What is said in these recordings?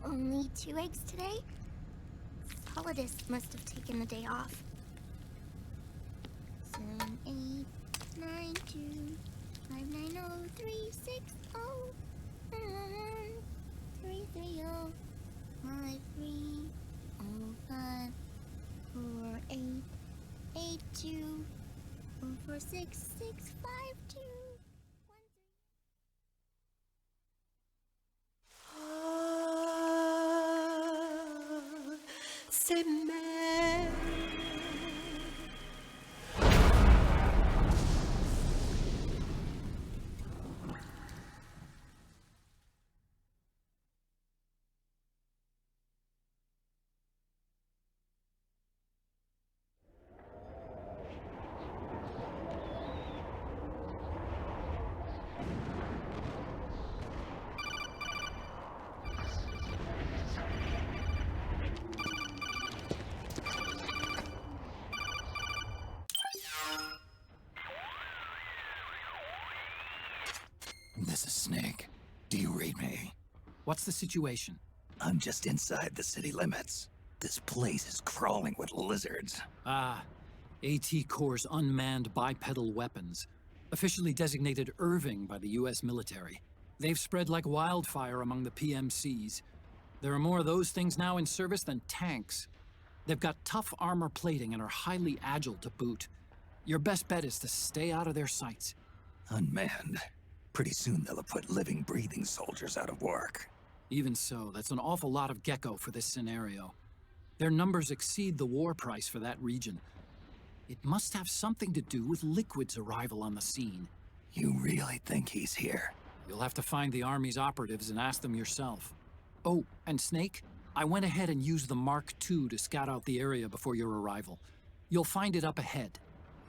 Only 2 eggs today? Holidays must have taken the day off. 7, 8, 9, 2, 5, 9, 0, 3, 6, 0, 3, 3, 0, 5, 3, 0, 5, 4, 8, 8, 2, 0, 4, 6, 6, 5, 2, 1, 3. C'est mer. This is Snake. Do you read me? What's the situation? I'm just inside the city limits. This place is crawling with lizards. Ah, AT Corps' unmanned bipedal weapons. Officially designated Irving by the US military. They've spread like wildfire among the PMCs. There are more of those things now in service than tanks. They've got tough armor plating and are highly agile to boot. Your best bet is to stay out of their sights. Unmanned. Pretty soon they'll have put living, breathing soldiers out of work. Even so, that's an awful lot of gecko for this scenario. Their numbers exceed the war price for that region. It must have something to do with Liquid's arrival on the scene. You really think he's here? You'll have to find the Army's operatives and ask them yourself. Oh, and Snake, I went ahead and used the Mark II to scout out the area before your arrival. You'll find it up ahead.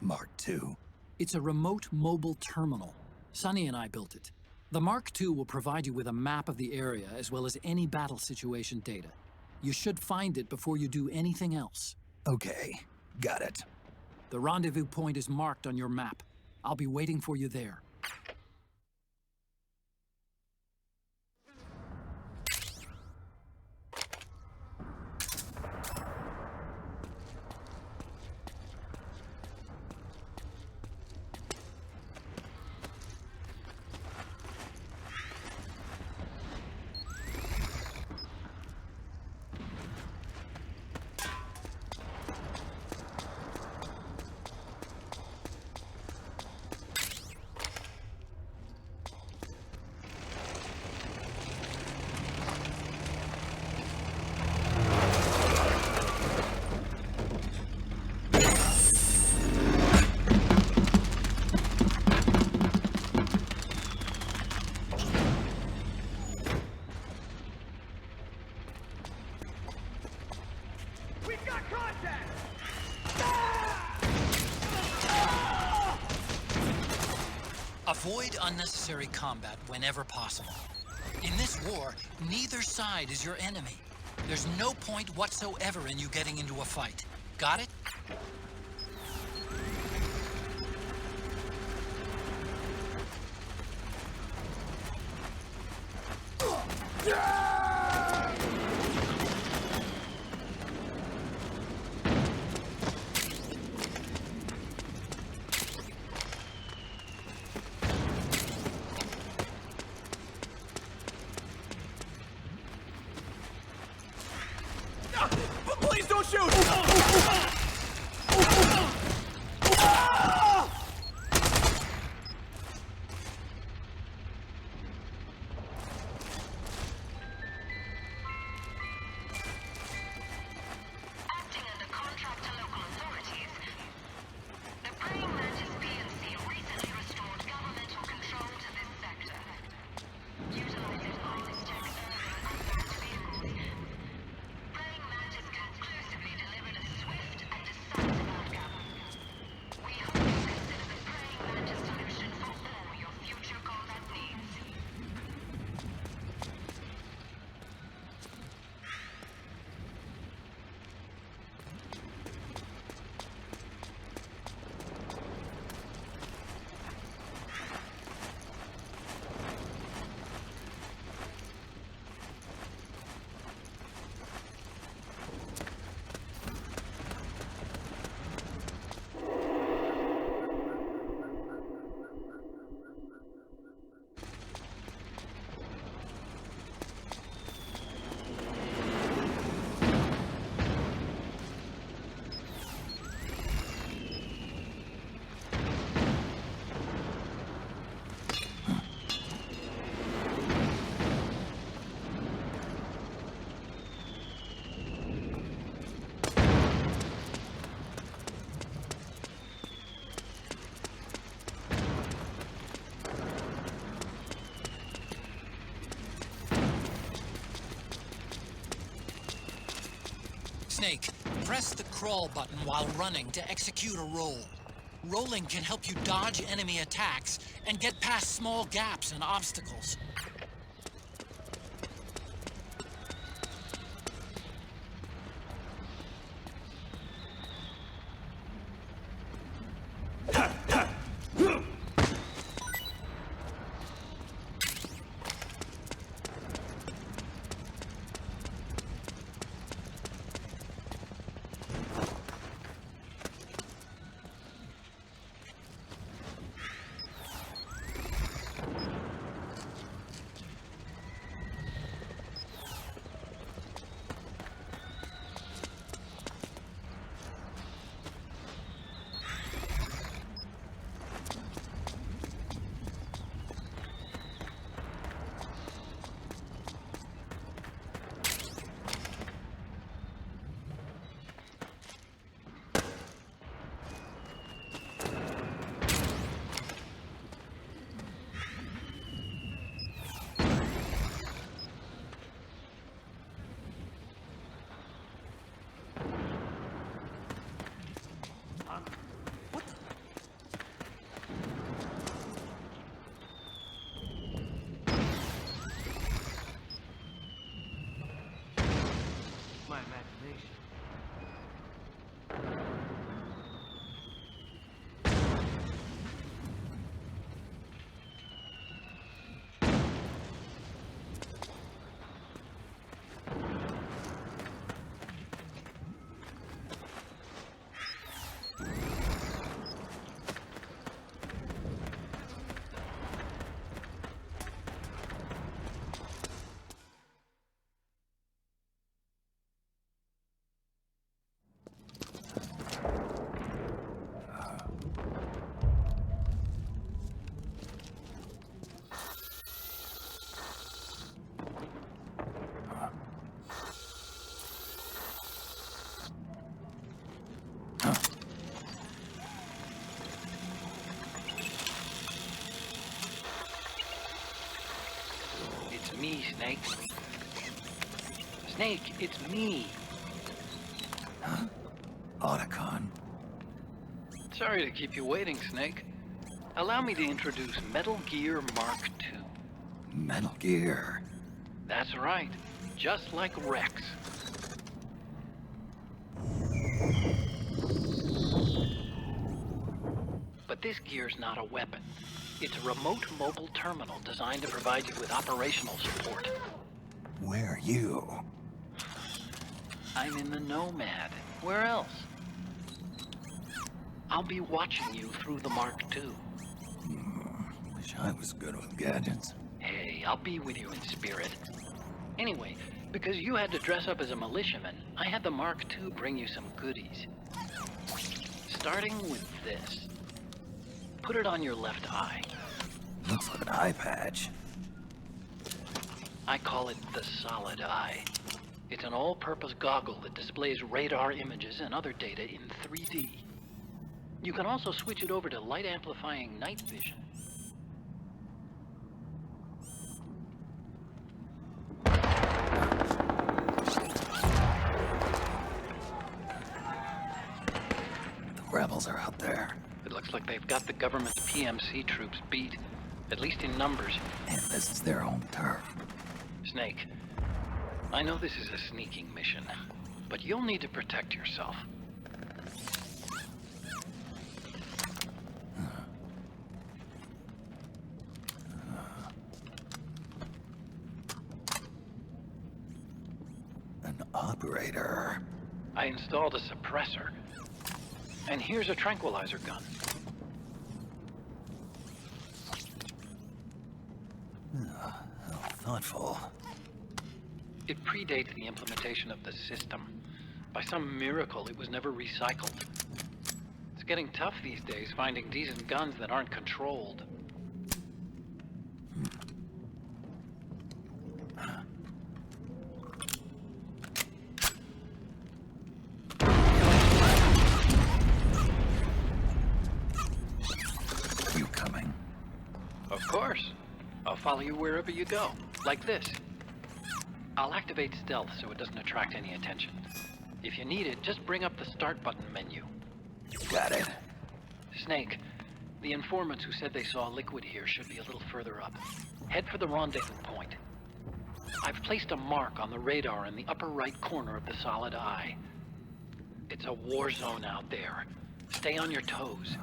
Mark II? It's a remote mobile terminal. Sonny and I built it. The Mark II will provide you with a map of the area as well as any battle situation data. You should find it before you do anything else. Okay, got it. The rendezvous point is marked on your map. I'll be waiting for you there. Avoid unnecessary combat whenever possible. In this war, neither side is your enemy. There's no point whatsoever in you getting into a fight. Got it? Please don't shoot! Snake, press the crawl button while running to execute a roll. Rolling can help you dodge enemy attacks and get past small gaps and obstacles. My imagination. It's me, Snake. Snake, it's me. Otacon. Sorry to keep you waiting, Snake. Allow me to introduce Metal Gear Mark II. Metal Gear. That's right. Just like Rex. But this gear's not a weapon. It's a remote mobile terminal designed to provide you with operational support. Where are you? I'm in the Nomad. Where else? I'll be watching you through the Mark II. Wish I was good with gadgets. Hey, I'll be with you in spirit. Anyway, because you had to dress up as a militiaman, I had the Mark II bring you some goodies. Starting with this. Put it on your left eye. Looks like an eye patch. I call it the Solid Eye. It's an all-purpose goggle that displays radar images and other data in 3D. You can also switch it over to light-amplifying night vision. The rebels are out there. It looks like they've got the government's PMC troops beat, at least in numbers. And this is their home turf. Snake, I know this is a sneaking mission, but you'll need to protect yourself. An operator. I installed a suppressor. And here's a tranquilizer gun. How thoughtful. It predates the implementation of the system. By some miracle, it was never recycled. It's getting tough these days finding decent guns that aren't controlled. You coming? Of course. I'll follow you wherever you go. Like this. I'll activate stealth so it doesn't attract any attention. If you need it, just bring up the start button menu. Got it. Snake, the informants who said they saw liquid here should be a little further up. Head for the rendezvous point. I've placed a mark on the radar in the upper right corner of the solid eye. It's a war zone out there. Stay on your toes.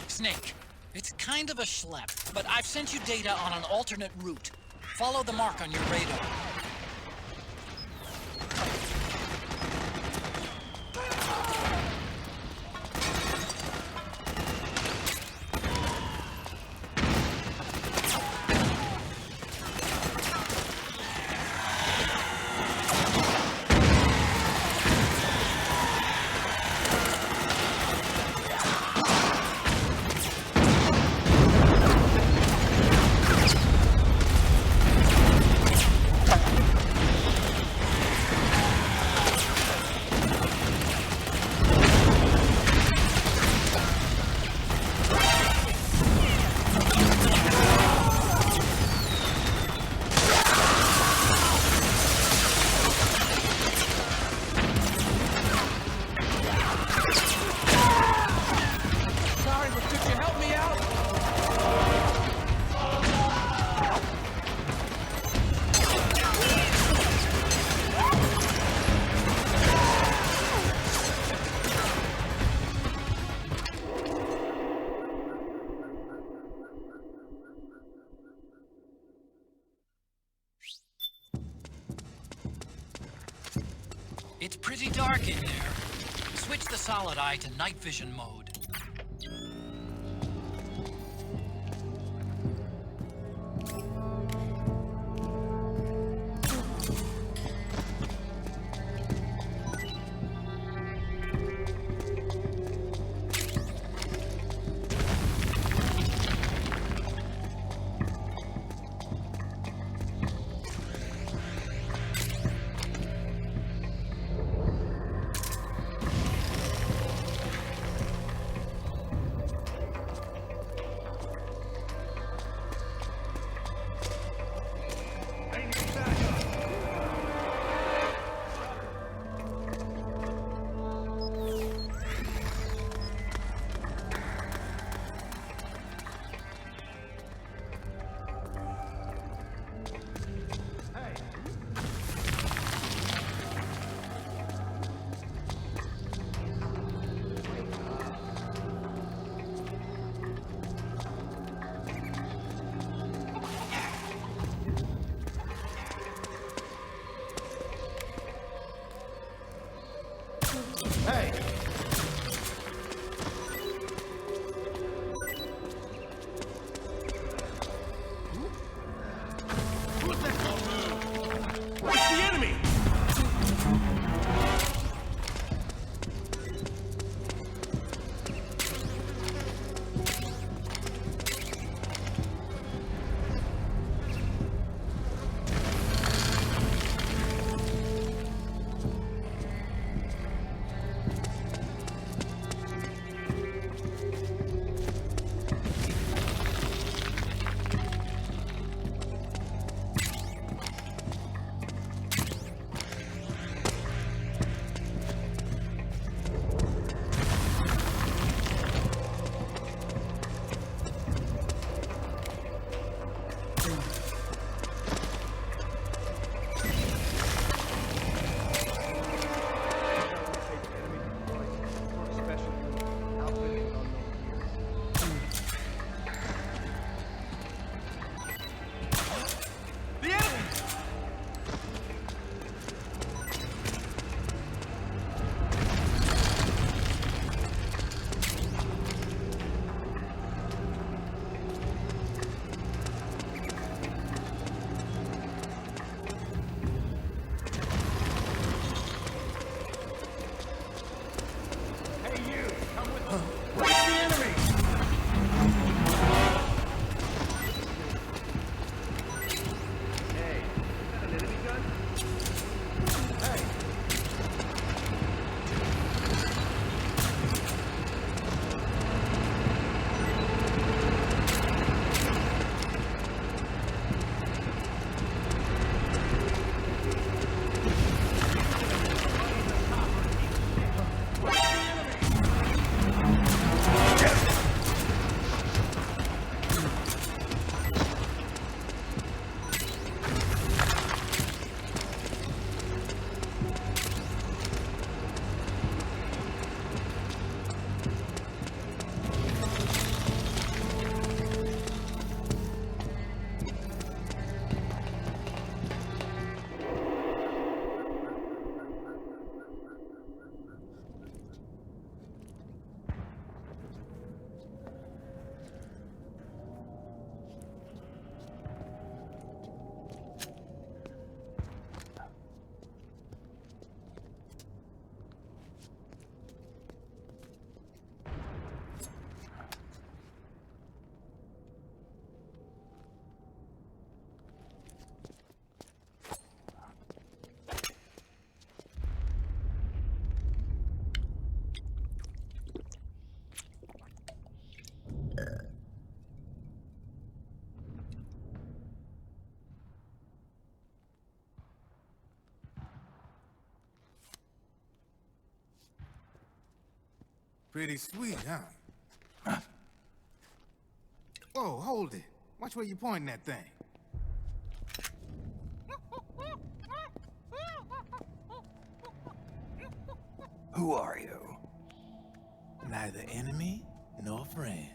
Snake, it's kind of a schlep, but I've sent you data on an alternate route. Follow the mark on your radar. It's pretty dark in there. Switch the solid eye to night vision mode. Pretty sweet, huh? Whoa, hold it. Watch where you're pointing that thing. Who are you? Neither enemy nor friend.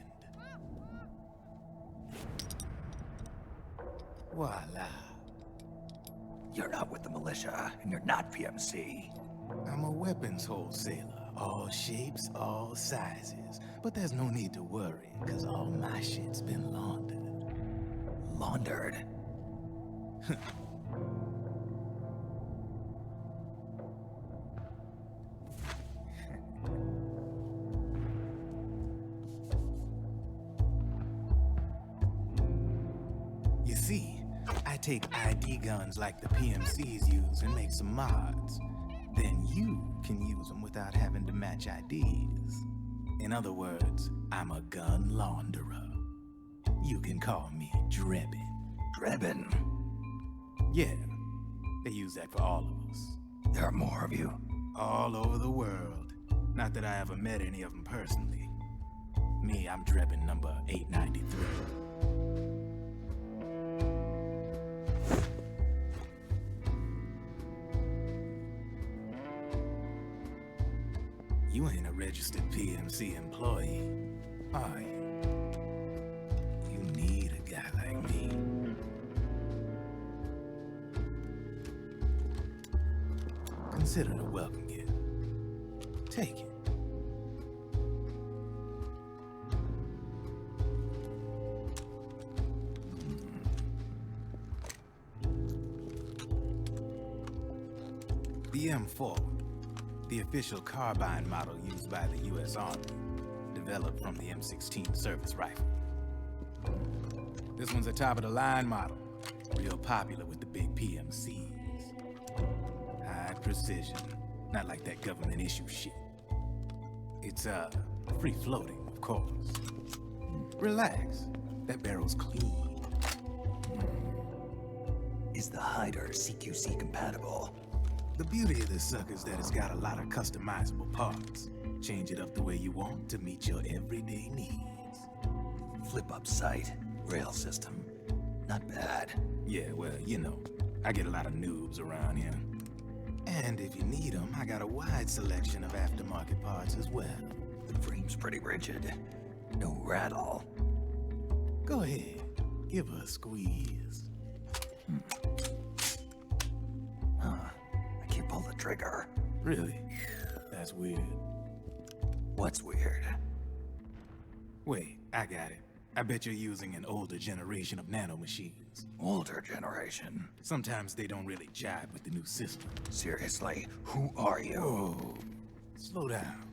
Voila. You're not with the militia, and you're not PMC. I'm a weapons wholesaler. All shapes, all sizes. But there's no need to worry, because all my shit's been laundered. Laundered? You see, I take ID guns like the PMCs use and make some mods. Then you can use them without having to match IDs. In other words, I'm a gun launderer. You can call me Drebin. Drebin? Yeah, they use that for all of us. There are more of you. All over the world. Not that I ever met any of them personally. Me, I'm Drebin number 893. You ain't a registered PMC employee, are you? You need a guy like me. Consider it a welcome gift. Take it. The M4, the official carbine model used by the U.S. Army, developed from the M16 service rifle. This one's a top-of-the-line model, real popular with the big PMCs. High precision, not like that government-issue shit. It's, free-floating, of course. Relax, that barrel's clean. Is the hider CQC compatible? The beauty of this sucker is that it's got a lot of customizable parts. Change it up the way you want to meet your everyday needs. Flip-up sight, rail system. Not bad. Yeah, well, you know, I get a lot of noobs around here. And if you need them, I got a wide selection of aftermarket parts as well. The frame's pretty rigid. No rattle. Go ahead, give her a squeeze. I can't pull the trigger. Really? That's weird. What's weird? Wait, I got it. I bet you're using an older generation of nanomachines. Older generation? Sometimes they don't really jive with the new system. Seriously, who are you? Oh, slow down.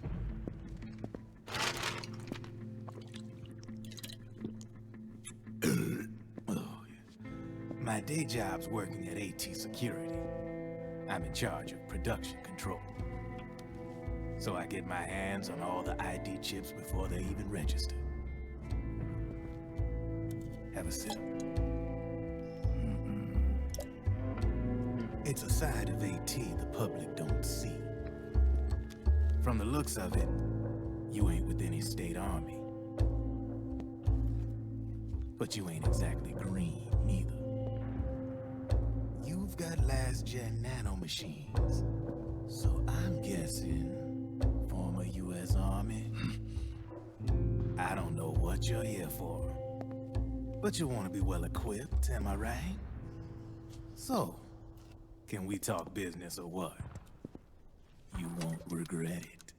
Oh, yeah. My day job's working at AT Security. I'm in charge of production control. So I get my hands on all the ID chips before they even register. Have a sip. It's a side of AT the public don't see. From the looks of it, you ain't with any state army. But you ain't exactly green, neither. You've got last-gen nanomachines. So I'm guessing former U.S. Army. I don't know what you're here for. But you want to be well-equipped, am I right? So, can we talk business or what? You won't regret it.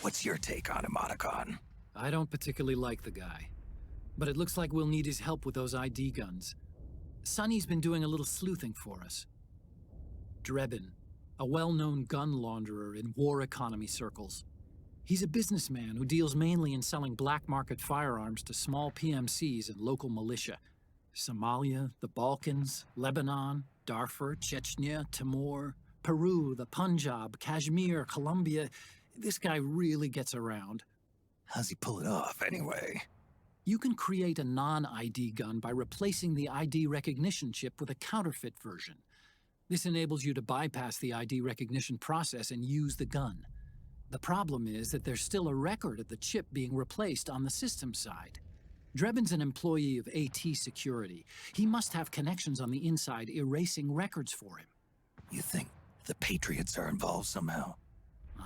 What's your take on him, Otacon? I don't particularly like the guy. But it looks like we'll need his help with those ID guns. Sonny's been doing a little sleuthing for us. Drebin, a well-known gun launderer in war economy circles. He's a businessman who deals mainly in selling black market firearms to small PMCs and local militia. Somalia, the Balkans, Lebanon, Darfur, Chechnya, Timor, Peru, the Punjab, Kashmir, Colombia. This guy really gets around. How's he pull it off, anyway? You can create a non-ID gun by replacing the ID recognition chip with a counterfeit version. This enables you to bypass the ID recognition process and use the gun. The problem is that there's still a record of the chip being replaced on the system side. Drebin's an employee of AT Security. He must have connections on the inside erasing records for him. You think the Patriots are involved somehow?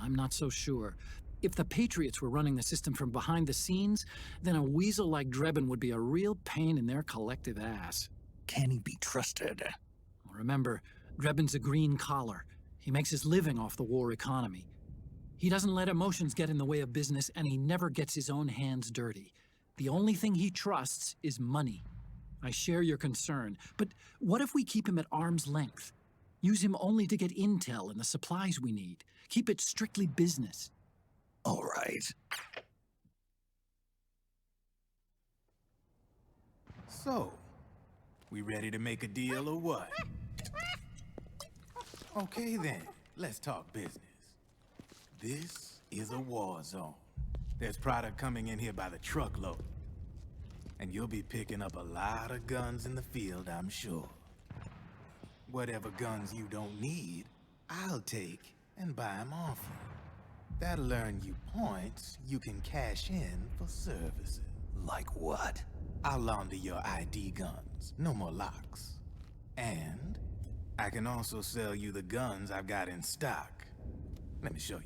I'm not so sure. If the Patriots were running the system from behind the scenes, then a weasel like Drebin would be a real pain in their collective ass. Can he be trusted? Remember, Drebin's a green collar. He makes his living off the war economy. He doesn't let emotions get in the way of business, and he never gets his own hands dirty. The only thing he trusts is money. I share your concern, but what if we keep him at arm's length? Use him only to get intel and the supplies we need. Keep it strictly business. All right. So, we ready to make a deal or what? Okay then, let's talk business. This is a war zone. There's product coming in here by the truckload. And you'll be picking up a lot of guns in the field, I'm sure. Whatever guns you don't need, I'll take and buy them off you. That'll earn you points you can cash in for services. Like what? I'll launder your ID guns, no more locks. And I can also sell you the guns I've got in stock. Let me show you.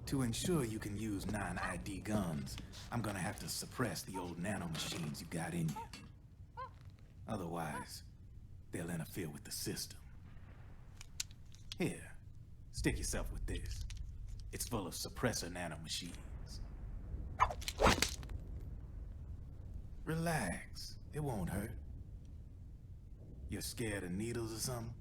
To ensure you can use non-ID guns, I'm gonna have to suppress the old nanomachines you got in you. Otherwise, they'll interfere with the system. Here, stick yourself with this. It's full of suppressor nanomachines. Relax, it won't hurt. You're scared of needles or something?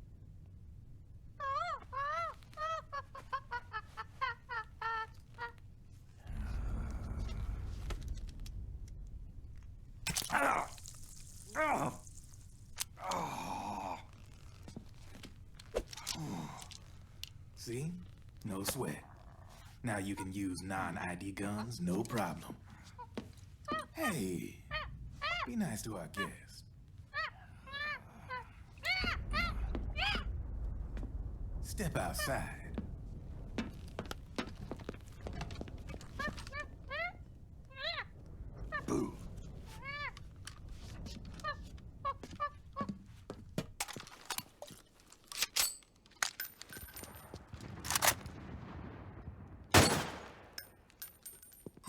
See? No sweat. Now you can use non-ID guns, no problem. Hey, be nice to our guest. Step outside. Boo.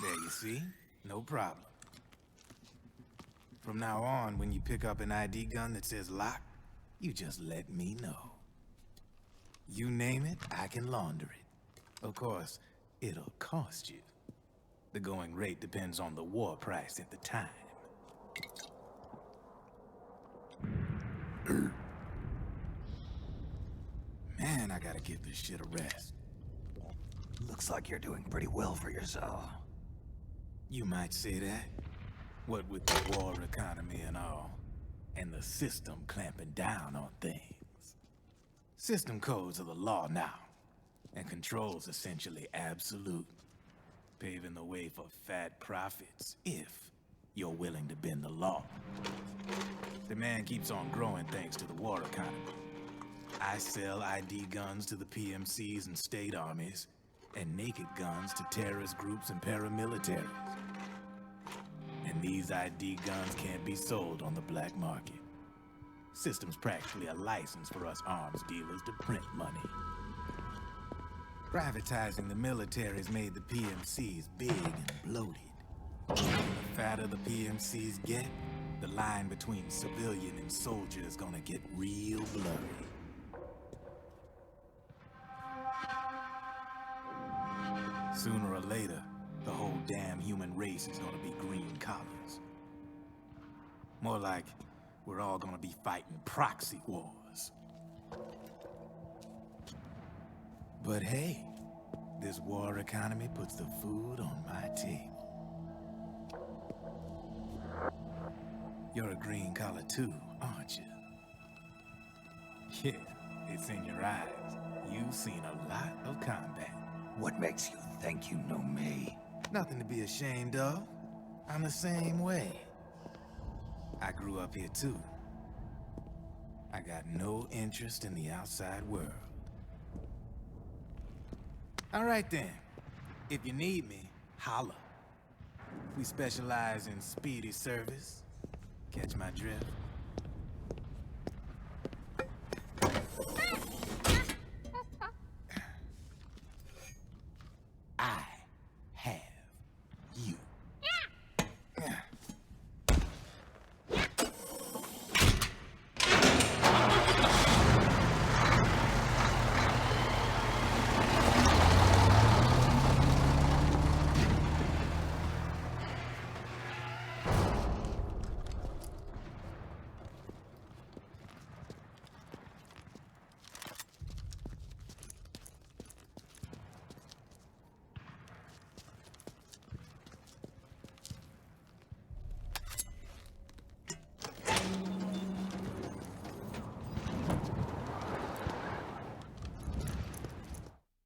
There you see? No problem. From now on, when you pick up an ID gun that says lock, you just let me know. You name it, I can launder it. Of course, it'll cost you. The going rate depends on the war price at the time. Man, I gotta give this shit a rest. Looks like you're doing pretty well for yourself. You might say that. What with the war economy and all, and the system clamping down on things. System codes are the law now, and control's essentially absolute, paving the way for fat profits if you're willing to bend the law. Demand keeps on growing thanks to the war economy. I sell ID guns to the PMCs and state armies, and naked guns to terrorist groups and paramilitaries. And these ID guns can't be sold on the black market. System's practically a license for us arms dealers to print money. Privatizing the military's made the PMCs big and bloated. The fatter the PMCs get, the line between civilian and soldier is gonna get real blurry. Sooner or later, the whole damn human race is gonna be green collars. More like we're all gonna be fighting proxy wars. But hey, this war economy puts the food on my table. You're a green collar too, aren't you? Yeah, it's in your eyes. You've seen a lot of combat. What makes you think you know me? Nothing to be ashamed of. I'm the same way. I grew up here too. I got no interest in the outside world. All right then. If you need me, holla. We specialize in speedy service. Catch my drift? I have you.